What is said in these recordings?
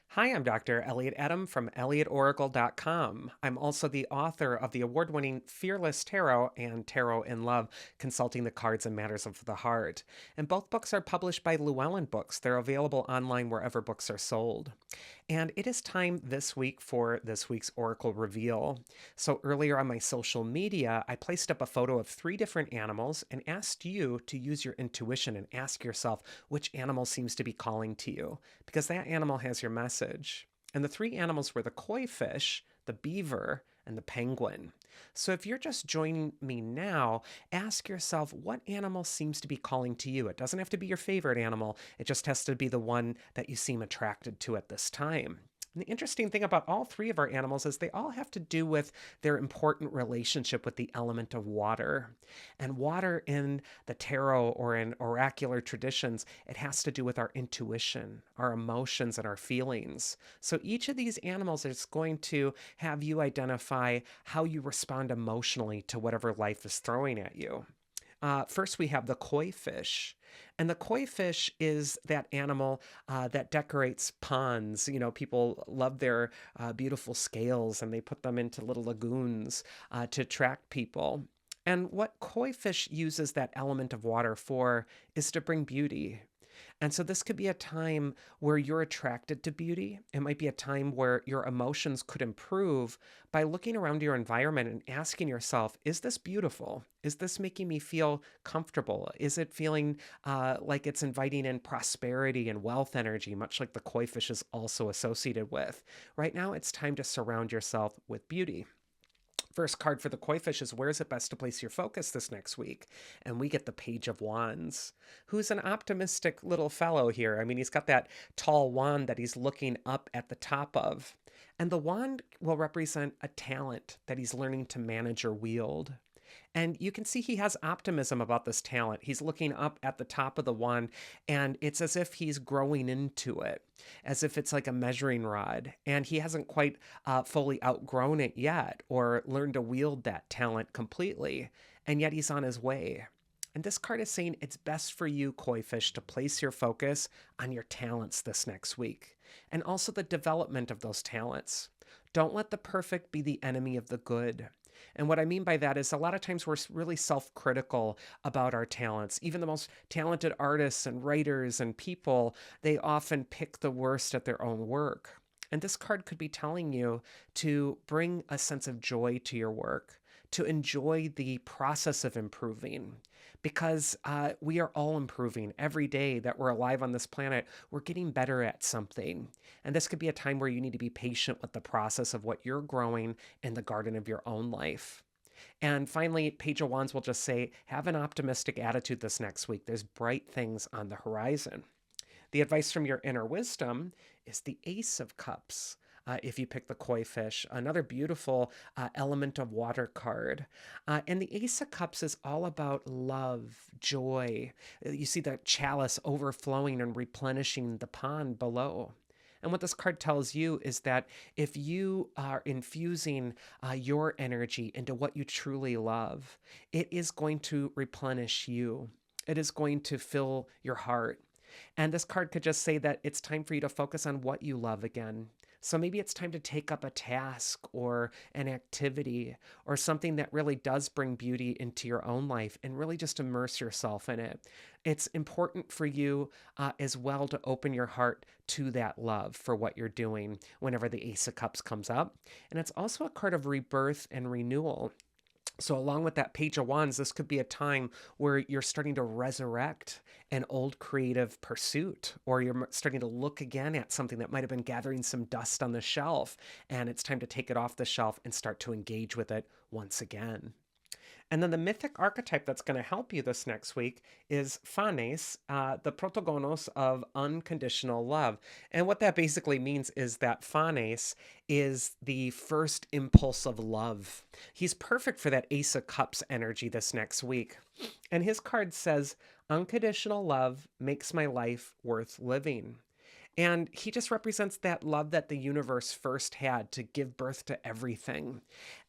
Hi, I'm Dr. Elliot Adam from ElliotOracle.com. I'm also the author of the award winning Fearless Tarot and Tarot in Love, Consulting the Cards and Matters of the Heart. And both books are published by Llewellyn Books. They're available online wherever books are sold. And it is time this week for this week's Oracle Reveal. So earlier on my social media, I placed up a photo of three different animals and asked you to use your intuition and ask yourself which animal seems to be calling to you, because that animal has your message. And the three animals were the koi fish, the beaver, and the penguin. So if you're just joining me now, ask yourself what animal seems to be calling to you. It doesn't have to be your favorite animal, it just has to be the one that you seem attracted to at this time. And the interesting thing about all three of our animals is they all have to do with their important relationship with the element of water. And water in the tarot or in oracular traditions, it has to do with our intuition, our emotions, and our feelings. So each of these animals is going to have you identify how you respond emotionally to whatever life is throwing at you. First, we have the koi fish. And the koi fish is that animal that decorates ponds. You know, people love their beautiful scales and they put them into little lagoons to attract people. And what koi fish uses that element of water for is to bring beauty. And so this could be a time where you're attracted to beauty. It might be a time where your emotions could improve by looking around your environment and asking yourself, is this beautiful? Is this making me feel comfortable? Is it feeling like it's inviting in prosperity and wealth energy, much like the koi fish is also associated with? Right now, it's time to surround yourself with beauty. First card for the koi fish is where is it best to place your focus this next week? And we get the Page of Wands, who's an optimistic little fellow here. I mean, he's got that tall wand that he's looking up at the top of. And the wand will represent a talent that he's learning to manage or wield. And you can see he has optimism about this talent. He's looking up at the top of the wand, and it's as if he's growing into it, as if it's like a measuring rod. And he hasn't quite fully outgrown it yet or learned to wield that talent completely. And yet he's on his way. And this card is saying it's best for you, koi fish, to place your focus on your talents this next week and also the development of those talents. Don't let the perfect be the enemy of the good. And what I mean by that is a lot of times we're really self critical about our talents. Even the most talented artists and writers and people, they often pick the worst at their own work. And this card could be telling you to bring a sense of joy to your work, to enjoy the process of improving. Because we are all improving every day that we're alive on this planet. We're getting better at something. And this could be a time where you need to be patient with the process of what you're growing in the garden of your own life. And finally, Page of Wands will just say, have an optimistic attitude this next week. There's bright things on the horizon. The advice from your inner wisdom is the Ace of Cups. If you pick the koi fish, another beautiful element of water card. And the Ace of Cups is all about love, joy. You see the chalice overflowing and replenishing the pond below. And what this card tells you is that if you are infusing your energy into what you truly love, it is going to replenish you. It is going to fill your heart. And this card could just say that it's time for you to focus on what you love again. So maybe it's time to take up a task or an activity or something that really does bring beauty into your own life and really just immerse yourself in it. It's important for you as well to open your heart to that love for what you're doing whenever the Ace of Cups comes up. And it's also a card of rebirth and renewal. So, along with that Page of Wands, this could be a time where you're starting to resurrect an old creative pursuit, or you're starting to look again at something that might have been gathering some dust on the shelf, and it's time to take it off the shelf and start to engage with it once again. And then the mythic archetype that's going to help you this next week is Phanes, the protagonos of unconditional love. And what that basically means is that Phanes is the first impulse of love. He's perfect for that Ace of Cups energy this next week. And his card says, unconditional love makes my life worth living. And he just represents that love that the universe first had to give birth to everything.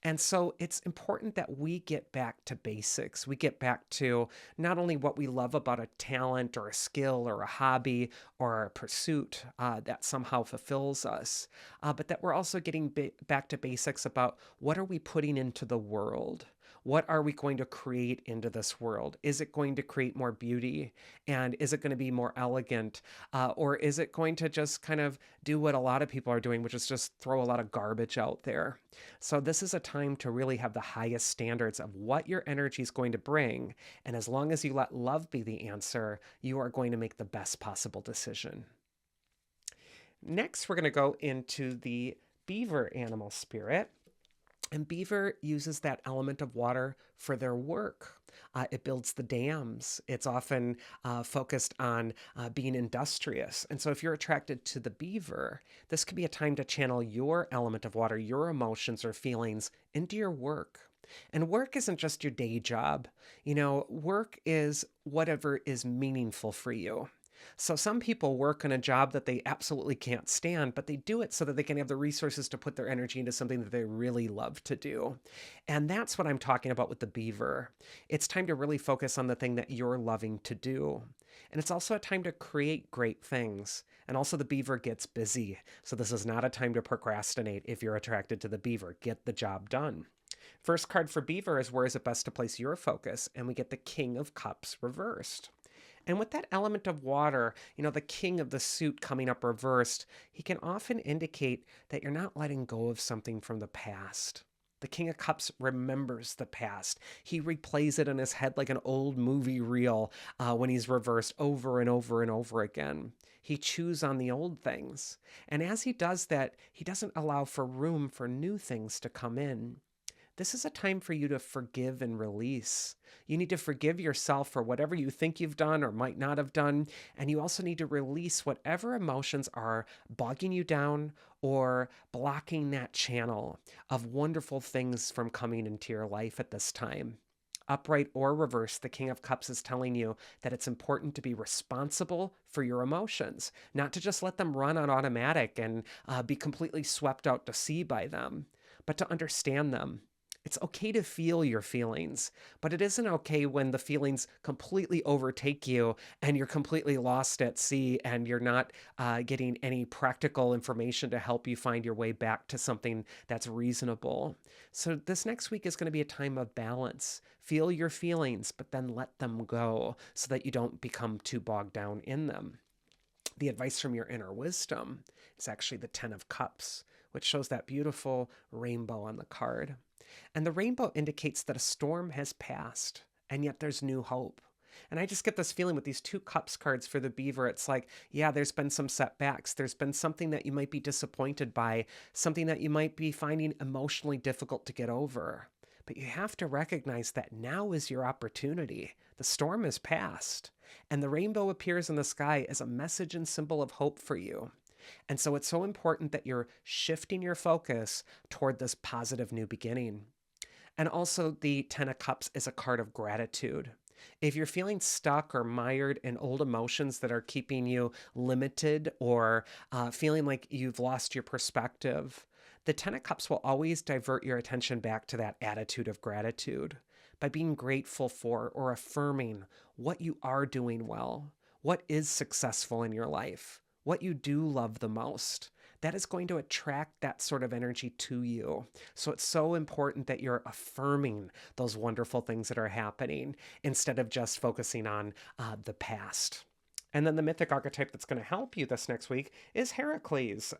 And so it's important that we get back to basics. We get back to not only what we love about a talent or a skill or a hobby or a pursuit that somehow fulfills us, but that we're also getting back to basics about what are we putting into the world? What are we going to create into this world? Is it going to create more beauty? And is it going to be more elegant? Or is it going to just kind of do what a lot of people are doing, which is just throw a lot of garbage out there? So, this is a time to really have the highest standards of what your energy is going to bring. And as long as you let love be the answer, you are going to make the best possible decision. Next, we're going to go into the beaver animal spirit. And beaver uses that element of water for their work. It builds the dams. It's often focused on being industrious. And so, if you're attracted to the beaver, this could be a time to channel your element of water, your emotions or feelings into your work. And work isn't just your day job. Work is whatever is meaningful for you. So some people work in a job that they absolutely can't stand, but they do it so that they can have the resources to put their energy into something that they really love to do. And that's what I'm talking about with the beaver. It's time to really focus on the thing that you're loving to do. And it's also a time to create great things. And also, the beaver gets busy. So, this is not a time to procrastinate if you're attracted to the beaver. Get the job done. First card for beaver is where is it best to place your focus? And we get the King of Cups reversed. And with that element of water, the king of the suit coming up reversed, he can often indicate that you're not letting go of something from the past. The King of Cups remembers the past. He replays it in his head like an old movie reel when he's reversed over and over and over again. He chews on the old things. And as he does that, he doesn't allow for room for new things to come in. This is a time for you to forgive and release. You need to forgive yourself for whatever you think you've done or might not have done. And you also need to release whatever emotions are bogging you down or blocking that channel of wonderful things from coming into your life at this time. Upright or reverse, the King of Cups is telling you that it's important to be responsible for your emotions, not to just let them run on automatic and be completely swept out to sea by them, but to understand them. It's okay to feel your feelings, but it isn't okay when the feelings completely overtake you and you're completely lost at sea and you're not getting any practical information to help you find your way back to something that's reasonable. So, this next week is going to be a time of balance. Feel your feelings, but then let them go so that you don't become too bogged down in them. The advice from your inner wisdom is actually the Ten of Cups, which shows that beautiful rainbow on the card. And the rainbow indicates that a storm has passed, and yet there's new hope. And I just get this feeling with these two cups cards for the beaver. It's like, yeah, there's been some setbacks. There's been something that you might be disappointed by, something that you might be finding emotionally difficult to get over. But you have to recognize that now is your opportunity. The storm has passed, and the rainbow appears in the sky as a message and symbol of hope for you. And so it's so important that you're shifting your focus toward this positive new beginning. And also, the Ten of Cups is a card of gratitude. If you're feeling stuck or mired in old emotions that are keeping you limited or feeling like you've lost your perspective, the Ten of Cups will always divert your attention back to that attitude of gratitude by being grateful for or affirming what you are doing well, what is successful in your life, what you do love the most. That is going to attract that sort of energy to you. So it's so important that you're affirming those wonderful things that are happening instead of just focusing on the past. And then the mythic archetype that's going to help you this next week is Heracles,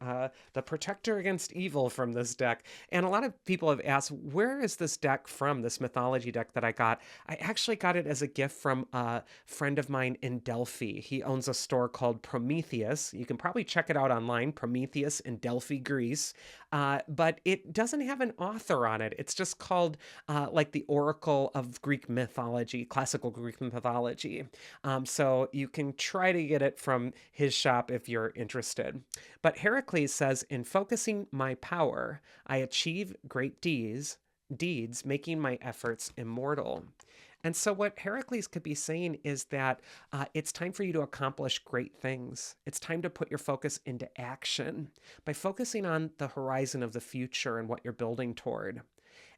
the protector against evil from this deck. And a lot of people have asked, where is this deck from, this mythology deck that I got? I actually got it as a gift from a friend of mine in Delphi. He owns a store called Prometheus. You can probably check it out online, Prometheus in Delphi, Greece. But it doesn't have an author on it. It's just called like the Oracle of Greek mythology, classical Greek mythology. So you can try to get it from his shop if you're interested. But Heracles says, in focusing my power, I achieve great deeds, making my efforts immortal. And so, what Heracles could be saying is that it's time for you to accomplish great things. It's time to put your focus into action by focusing on the horizon of the future and what you're building toward.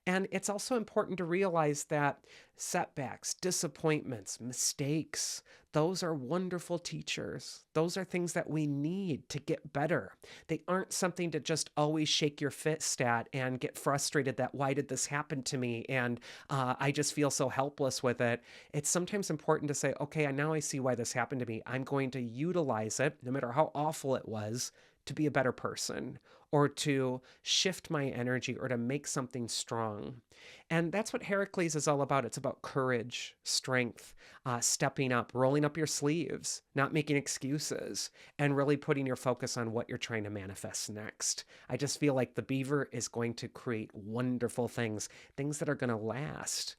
And it's also important to realize that setbacks, disappointments, mistakes, those are wonderful teachers. Those are things that we need to get better. They aren't something to just always shake your fist at and get frustrated that why did this happen to me? And I just feel so helpless with it. It's sometimes important to say, okay, now I see why this happened to me. I'm going to utilize it, no matter how awful it was, to be a better person or to shift my energy or to make something strong. And that's what Heracles is all about. It's about courage, strength, stepping up, rolling up your sleeves, not making excuses, and really putting your focus on what you're trying to manifest next. I just feel like the Beaver is going to create wonderful things, things that are going to last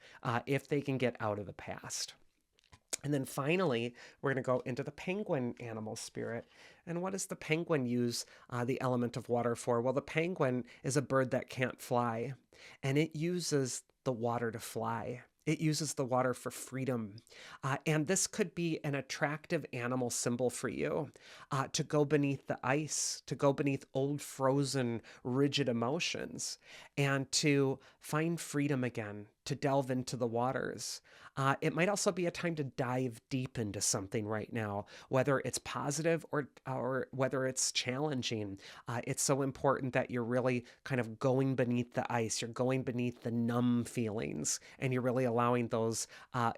if they can get out of the past. And then finally, we're going to go into the penguin animal spirit. And what does the penguin use the element of water for? Well, the penguin is a bird that can't fly, and it uses the water to fly. It uses the water for freedom. And this could be an attractive animal symbol for you to go beneath the ice, to go beneath old, frozen, rigid emotions, and to find freedom again, to delve into the waters. It might also be a time to dive deep into something right now, whether it's positive or whether it's challenging. It's so important that you're really kind of going beneath the ice. You're going beneath the numb feelings, and you're really allowing those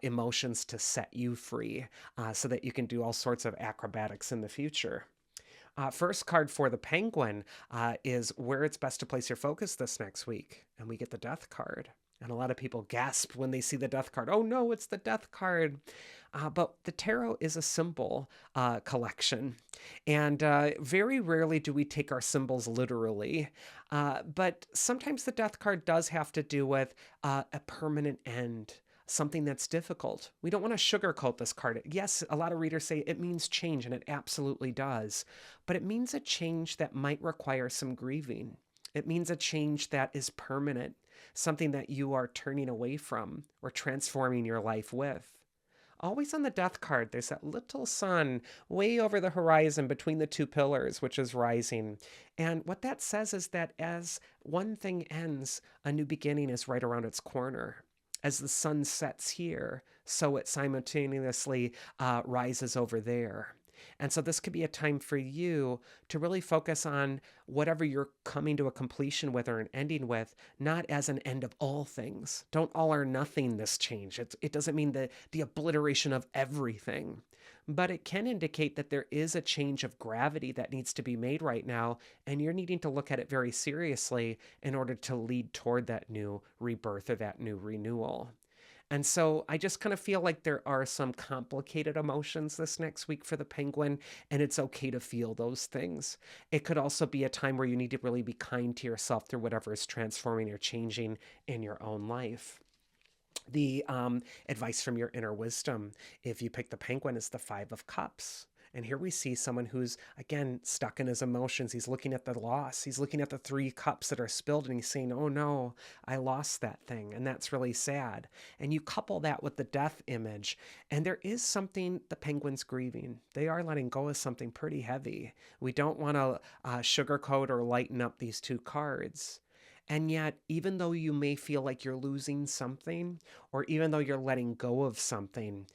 emotions to set you free so that you can do all sorts of acrobatics in the future. First card for the penguin is where it's best to place your focus this next week. And we get the death card. And a lot of people gasp when they see the death card. Oh no, it's the death card. But the tarot is a symbol collection. And very rarely do we take our symbols literally. But sometimes the death card does have to do with a permanent end, something that's difficult. We don't want to sugarcoat this card. Yes, a lot of readers say it means change, and it absolutely does. But it means a change that might require some grieving. It means a change that is permanent, something that you are turning away from or transforming your life with. Always on the death card, there's that little sun way over the horizon between the two pillars, which is rising. And what that says is that as one thing ends, a new beginning is right around its corner. As the sun sets here, so it simultaneously rises over there. And so this could be a time for you to really focus on whatever you're coming to a completion with or an ending with, not as an end of all things. Don't all or nothing this change. It doesn't mean the obliteration of everything, but it can indicate that there is a change of gravity that needs to be made right now, and you're needing to look at it very seriously in order to lead toward that new rebirth or that new renewal. And so I just kind of feel like there are some complicated emotions this next week for the penguin, and it's okay to feel those things. It could also be a time where you need to really be kind to yourself through whatever is transforming or changing in your own life. The advice from your inner wisdom, if you pick the penguin, is the Five of Cups. And here we see someone who's, again, stuck in his emotions. He's looking at the loss. He's looking at the three cups that are spilled, and he's saying, oh no, I lost that thing. And that's really sad. And you couple that with the death image, and there is something the penguin's grieving. They are letting go of something pretty heavy. We don't want to sugarcoat or lighten up these two cards. And yet, even though you may feel like you're losing something, or even though you're letting go of something,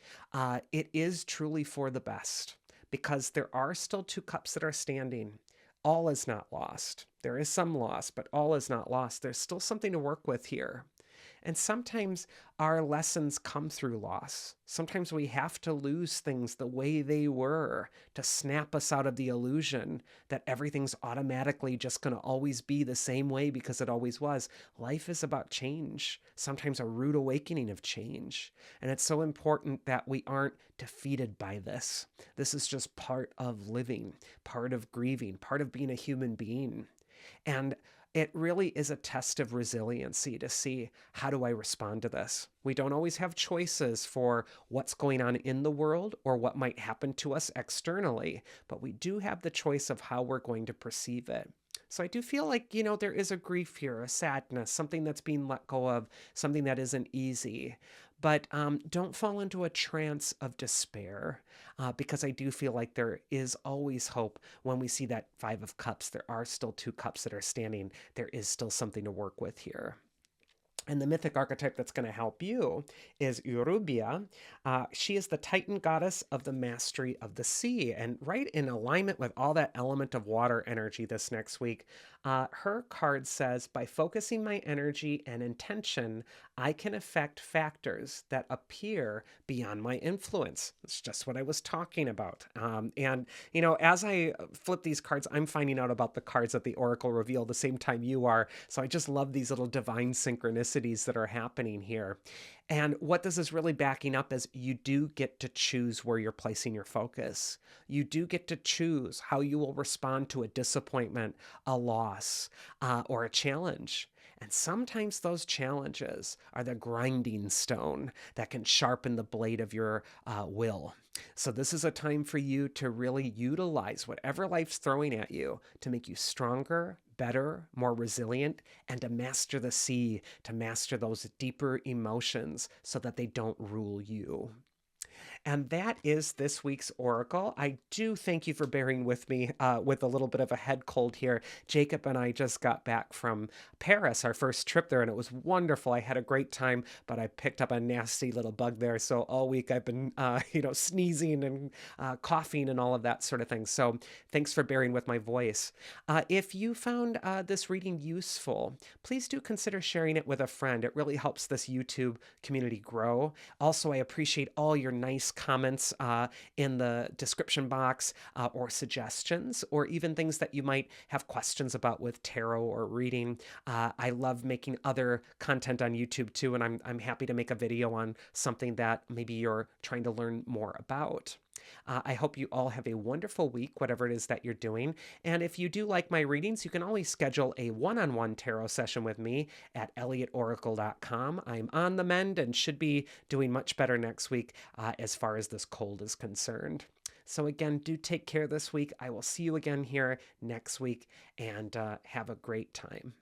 it is truly for the best, because there are still two cups that are standing. All is not lost. There is some loss, but all is not lost. There's still something to work with here. And sometimes our lessons come through loss. Sometimes we have to lose things the way they were to snap us out of the illusion that everything's automatically just going to always be the same way because it always was. Life is about change, sometimes a rude awakening of change. And it's so important that we aren't defeated by this. This is just part of living, part of grieving, part of being a human being. And it really is a test of resiliency to see, how do I respond to this? We don't always have choices for what's going on in the world or what might happen to us externally, but we do have the choice of how we're going to perceive it. So I do feel like, there is a grief here, a sadness, something that's being let go of, something that isn't easy. But don't fall into a trance of despair because I do feel like there is always hope when we see that Five of Cups. There are still two cups that are standing. There is still something to work with here. And the mythic archetype that's going to help you is Urubia. She is the Titan goddess of the mastery of the sea. And right in alignment with all that element of water energy this next week, her card says, by focusing my energy and intention, I can affect factors that appear beyond my influence. That's just what I was talking about. As I flip these cards, I'm finding out about the cards that the Oracle reveal the same time you are. So I just love these little divine synchronicities that are happening here. And what this is really backing up is you do get to choose where you're placing your focus. You do get to choose how you will respond to a disappointment, a loss, or a challenge. And sometimes those challenges are the grinding stone that can sharpen the blade of your will. So, this is a time for you to really utilize whatever life's throwing at you to make you stronger, better, more resilient, and to master the sea, to master those deeper emotions so that they don't rule you. And that is this week's Oracle. I do thank you for bearing with me with a little bit of a head cold here. Jacob and I just got back from Paris, our first trip there, and it was wonderful. I had a great time, but I picked up a nasty little bug there. So all week I've been, sneezing and coughing and all of that sort of thing. So thanks for bearing with my voice. If you found this reading useful, please do consider sharing it with a friend. It really helps this YouTube community grow. Also, I appreciate all your nice comments in the description box or suggestions, or even things that you might have questions about with tarot or reading. I love making other content on YouTube too, and I'm happy to make a video on something that maybe you're trying to learn more about. I hope you all have a wonderful week, whatever it is that you're doing. And if you do like my readings, you can always schedule a one-on-one tarot session with me at elliotoracle.com. I'm on the mend and should be doing much better next week as far as this cold is concerned. So again, do take care this week. I will see you again here next week, and have a great time.